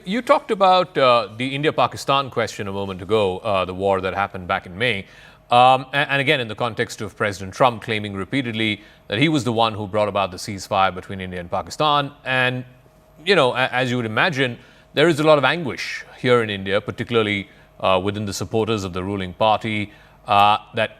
You talked about the India-Pakistan question a moment ago, the war that happened back in May. And again, in the context of President Trump claiming repeatedly that he was the one who brought about the ceasefire between India and Pakistan. And, as you would imagine, there is a lot of anguish here in India, particularly within the supporters of the ruling party, that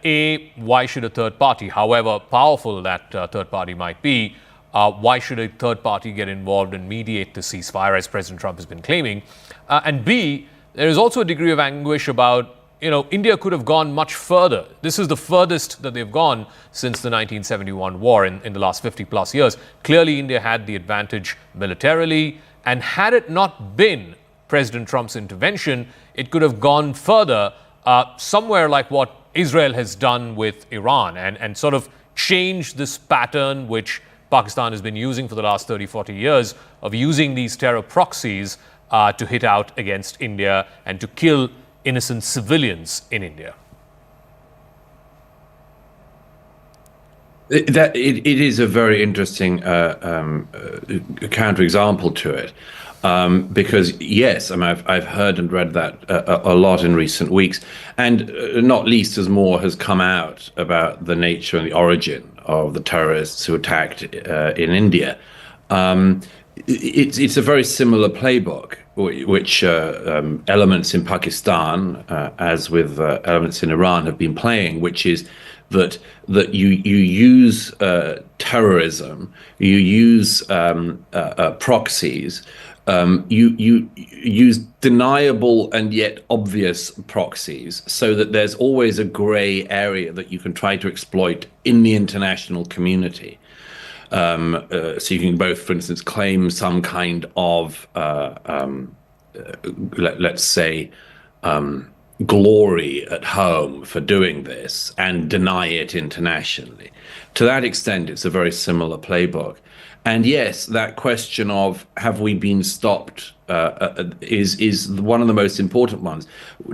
why should a third party, however powerful that third party might be, why should a third party get involved and mediate the ceasefire, as President Trump has been claiming? And B, there is also a degree of anguish about, India could have gone much further. This is the furthest that they've gone since the 1971 war in the last 50 plus years. Clearly, India had the advantage militarily, and had it not been President Trump's intervention, it could have gone further, somewhere like what Israel has done with Iran, and sort of changed this pattern which Pakistan has been using for the last 30, 40 years of using these terror proxies to hit out against India and to kill innocent civilians in India. It is a very interesting counterexample to it. Because yes, I've heard and read that a lot in recent weeks, and not least as more has come out about the nature and the origin of the terrorists who attacked in India. It's a very similar playbook, which elements in Pakistan, as with elements in Iran, have been playing, which is that you use terrorism, you use proxies. You use deniable and yet obvious proxies, so that there's always a gray area that you can try to exploit in the international community. So you can both, for instance, claim some kind of, let's say, glory at home for doing this and deny it internationally. To that extent, it's a very similar playbook. And yes, that question of have we been stopped is one of the most important ones.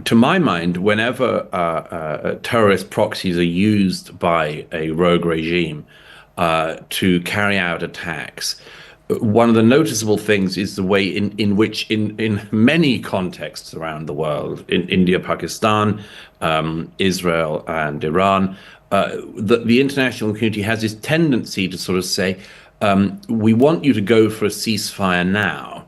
To my mind, whenever terrorist proxies are used by a rogue regime to carry out attacks, one of the noticeable things is the way in which in many contexts around the world, in India, Pakistan, Israel and Iran, the international community has this tendency to sort of say, we want you to go for a ceasefire now.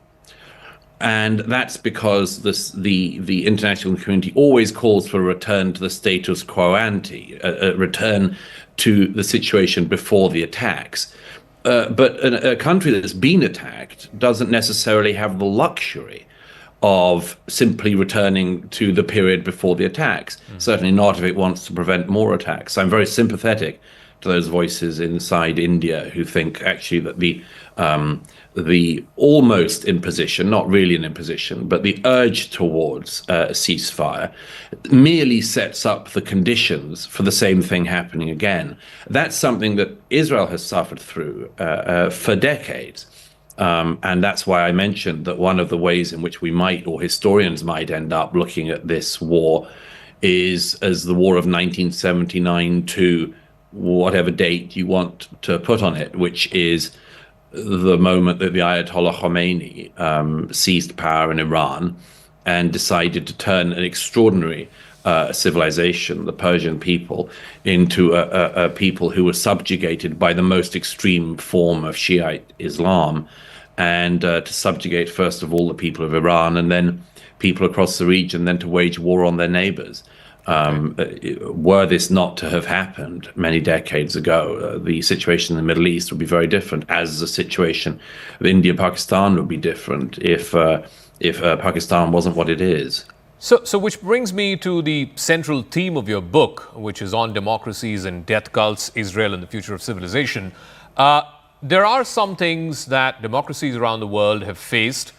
And that's because the international community always calls for a return to the status quo ante, a return to the situation before the attacks. But a country that's been attacked doesn't necessarily have the luxury of simply returning to the period before the attacks. Certainly not if it wants to prevent more attacks. I'm very sympathetic to those voices inside India who think actually that the almost imposition, not really an imposition, but the urge towards a ceasefire merely sets up the conditions for the same thing happening again. That's something that Israel has suffered through for decades. And that's why I mentioned that one of the ways in which we might, or historians might, end up looking at this war is as the war of 1979 to whatever date you want to put on it, which is the moment that the Ayatollah Khomeini seized power in Iran and decided to turn an extraordinary civilization, the Persian people, into a people who were subjugated by the most extreme form of Shiite Islam, and to subjugate first of all the people of Iran and then people across the region, then to wage war on their neighbors. Were this not to have happened many decades ago, the situation in the Middle East would be very different, as the situation of India and Pakistan would be different if Pakistan wasn't what it is. So which brings me to the central theme of your book, which is on democracies and death cults, Israel and the future of civilization. There are some things that democracies around the world have faced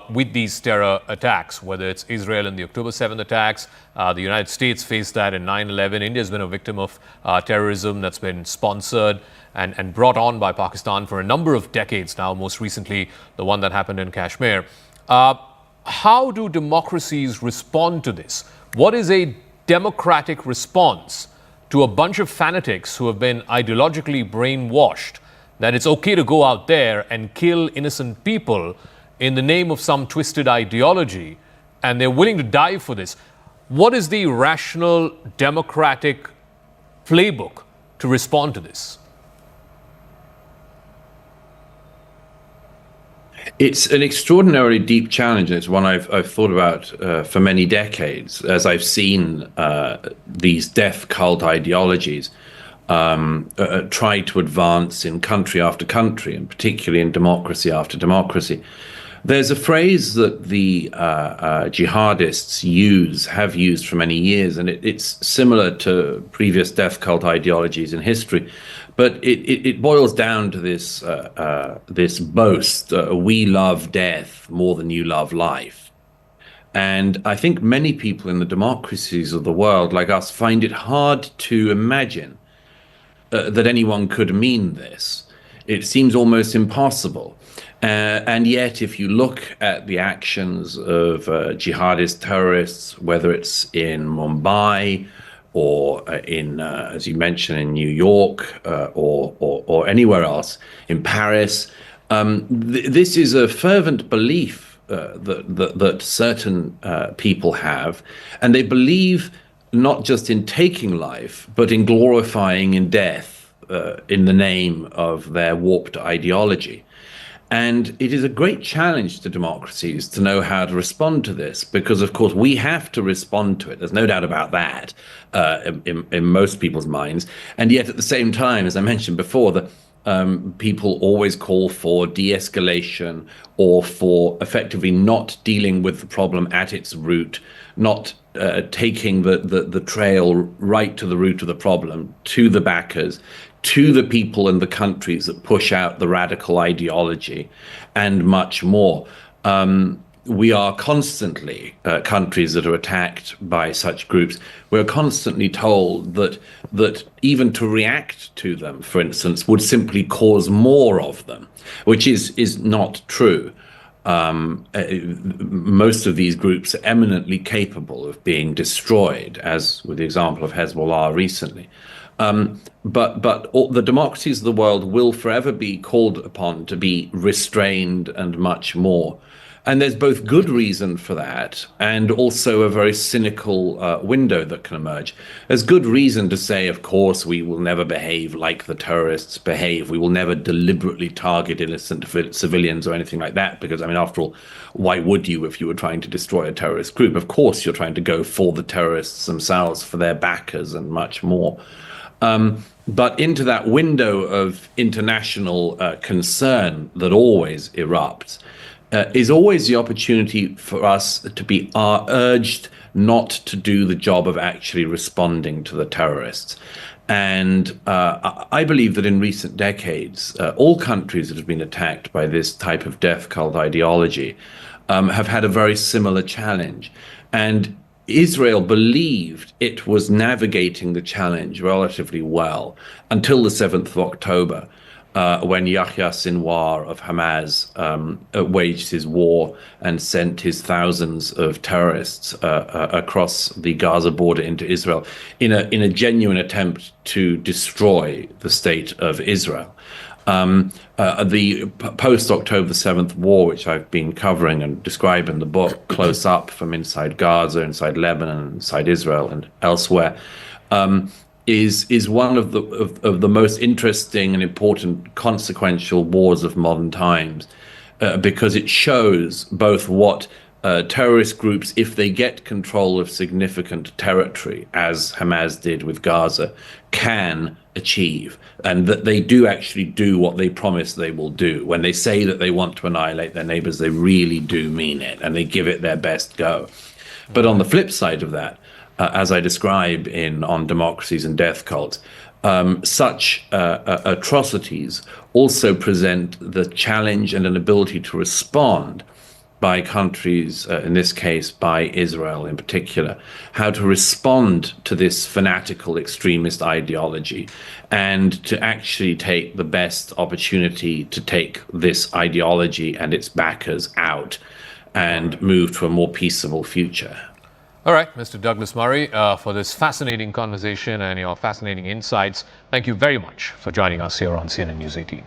with these terror attacks, whether it's Israel in the October 7th attacks, the United States faced that in 9/11. India has been a victim of terrorism that's been sponsored and brought on by Pakistan for a number of decades now, most recently the one that happened in Kashmir. How do democracies respond to this? What is a democratic response to a bunch of fanatics who have been ideologically brainwashed that it's okay to go out there and kill innocent people in the name of some twisted ideology, and they're willing to die for this. What is the rational, democratic playbook to respond to this? It's an extraordinarily deep challenge, and it's one I've thought about for many decades as I've seen these death cult ideologies try to advance in country after country, and particularly in democracy after democracy. There's a phrase that the jihadists have used for many years, and it's similar to previous death cult ideologies in history, but it boils down to this boast: "We love death more than you love life." And I think many people in the democracies of the world, like us, find it hard to imagine that anyone could mean this. It seems almost impossible. And yet, if you look at the actions of jihadist terrorists, whether it's in Mumbai or as you mentioned, in New York or anywhere else, in Paris, this is a fervent belief that certain people have, and they believe not just in taking life, but in glorifying in death in the name of their warped ideology. And it is a great challenge to democracies to know how to respond to this, because, of course, we have to respond to it. There's no doubt about that in most people's minds. And yet, at the same time, as I mentioned before, people always call for de-escalation or for effectively not dealing with the problem at its root, not taking the trail right to the root of the problem, to the backers, to the people and the countries that push out the radical ideology, and much more. We are constantly, countries that are attacked by such groups, we're constantly told that even to react to them, for instance, would simply cause more of them, which is not true. Most of these groups are eminently capable of being destroyed, as with the example of Hezbollah recently. But all the democracies of the world will forever be called upon to be restrained and much more. And there's both good reason for that and also a very cynical window that can emerge. There's good reason to say, of course, we will never behave like the terrorists behave. We will never deliberately target innocent civilians or anything like that, because, I mean, after all, why would you if you were trying to destroy a terrorist group? Of course, you're trying to go for the terrorists themselves, for their backers and much more. But into that window of international concern that always erupts is always the opportunity for us to be urged not to do the job of actually responding to the terrorists. And I believe that in recent decades, all countries that have been attacked by this type of death cult ideology have had a very similar challenge. And Israel believed it was navigating the challenge relatively well until the 7th of October, when Yahya Sinwar of Hamas waged his war and sent his thousands of terrorists across the Gaza border into Israel in a genuine attempt to destroy the state of Israel. The post-October 7th war, which I've been covering and describe in the book close up from inside Gaza, inside Lebanon, inside Israel and elsewhere, is one of the most interesting and important consequential wars of modern times, because it shows both what terrorist groups, if they get control of significant territory, as Hamas did with Gaza, can achieve, and that they do actually do what they promise they will do. When they say that they want to annihilate their neighbors, they really do mean it, and they give it their best go. But on the flip side of that, as I describe on Democracies and Death Cults, such atrocities also present the challenge and an ability to respond by countries, in this case by Israel in particular, how to respond to this fanatical extremist ideology and to actually take the best opportunity to take this ideology and its backers out and move to a more peaceable future. All right, Mr. Douglas Murray, for this fascinating conversation and your fascinating insights, thank you very much for joining us here on CNN News 18.